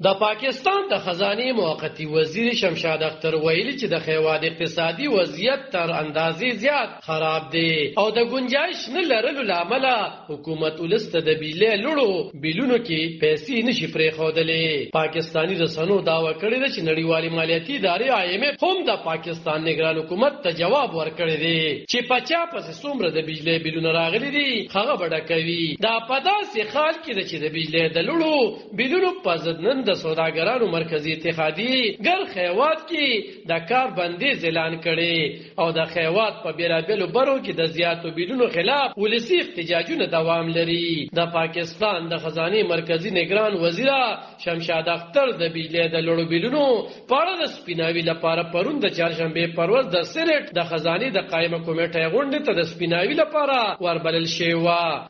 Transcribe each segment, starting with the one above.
د پاکستان د خزانه موقتی وزیر شمشاد اختر ویلي چې د خیواد اقتصادي وضعیت تر اندازې زیات خراب دی او د گنجائش نه لرلو لامل حکومت ولست د بیلونو کې پیسې نشي پرېښودلې. پاکستانی رسنیو داوا کړی دی چې نړیوالې مالیاتي ادارې IMF هم د پاکستان نگران حکومت ته جواب ورکړی دی چې پچا پس څومره د بجلی بیلونه راغلي دي هغه بډه کوي. دا په داسې حال کې چې د بجلی د لوړو بیلونو په ضد نن د سوداګرانو مرکزی اتحادیې ګر خیوات کې د کار بندیز اعلان کړي او د خیوات په بیلابیلو برو کې د زیاتو بیلونو خلاف ولسی احتجاجونه دوام لري. د پاکستان د خزانه مرکزی نگران وزیر شمشاد اختر د بجلی د لوړو بیلونو په اړه د سپیناوي لپاره پرون د چهارشنبه پروز د سېنات د خزانه د قائمه کمیټې غونډه ته د سپیناوي لپاره وربلل شوی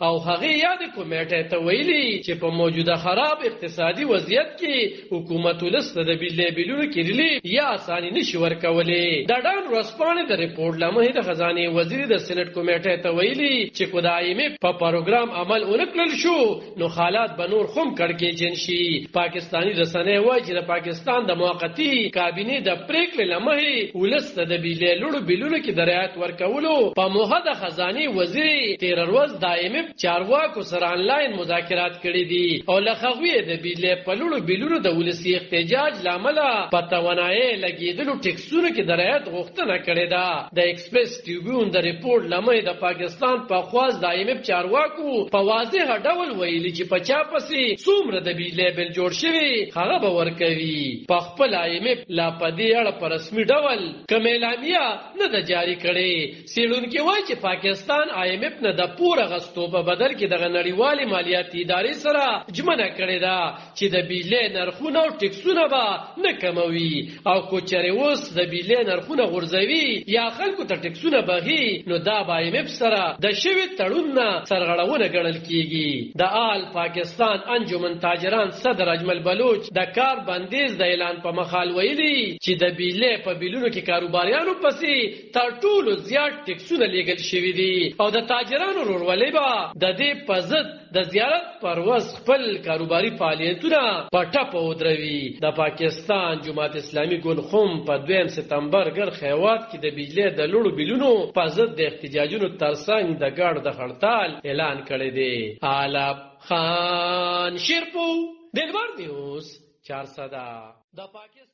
او هغه یاد کمیټې ته ویلي چې په موجوده خراب اقتصادي وضعیت کې حکومت ولست د بجلی بیلونو کې ریلیف یا اساني نشي ورکولې. د ډان ورسپانې د ریپورت لمحه د خزانه وزیر د سېنات کمیټې ته ویلي چې کو د IMF په پروګرام عمل اونکړل شو نو حالات به نور هم کړکېچن شي. پاکستانی رسنۍ وایي چې د پاکستان د موقتی کابینه د پریکړې لمحه ولست د بجلی لوړو بیلونو کې د رعایت ورکولو په موخه د خزانه وزیر 13 ورځ د IMF چارواکو سره آنلاین مذاکرات کړي دي او لخوا د بجلی په لوړو بیلونو د ولسی احتجاج لامل په توانایي لګیدلو ټیکسونو کې د رعایت غوښتنه کړې ده. د ایکسپریس ټریبیون د ریپورت لمحه د پاکستان په خواز د IMF چارواکو په واضح ډول ویلي چې په چا پسې څومره د بجلی بیل جوړ شوی هغه به ورکوي. په خپل IMF لا په دې اړه په رسمي ډول کوم اعلامیه نه ده جاری کړې. څېړونکي وایي چې پاکستان IMF نه د پور غستو په بدل کې د نړیوالې مالیاتي ادارې سره ژمنه کړې ده چې د بجلی نرخونه او ټیکسونه به نه کموي او کو چېرې اوس د بجلی نرخونه غورځوي یا خلکو ته ټیکسونه بغي نو دا به IMF سره د شوي تړون نه سرغړونه ګڼل کیږي. د آل پاکستان انجمن تاجران صدر اجمل بلوچ د کار بندیز د اعلان په مخال ویلي چې د بجلی په بیلونو کې کاروباریانو پسې تر ټولو زیات ټیکسونه لیږل شوي دي او د تاجرانو ورولې به د دې په ضد د زیارت پر ورځ خپل کاروباري فعالیتونه په ټپه ودروي. د پاکستان جماعت اسلامي ګوند هم په 2 سپتمبر ګر خیوات کې د بجلی د لوړو بیلونو په ضد د احتجاجونو ترڅنګ د ګډ د هړتال اعلان کړی دی. عالم خان شیرپو دلبر نیوز 400 د پاکستان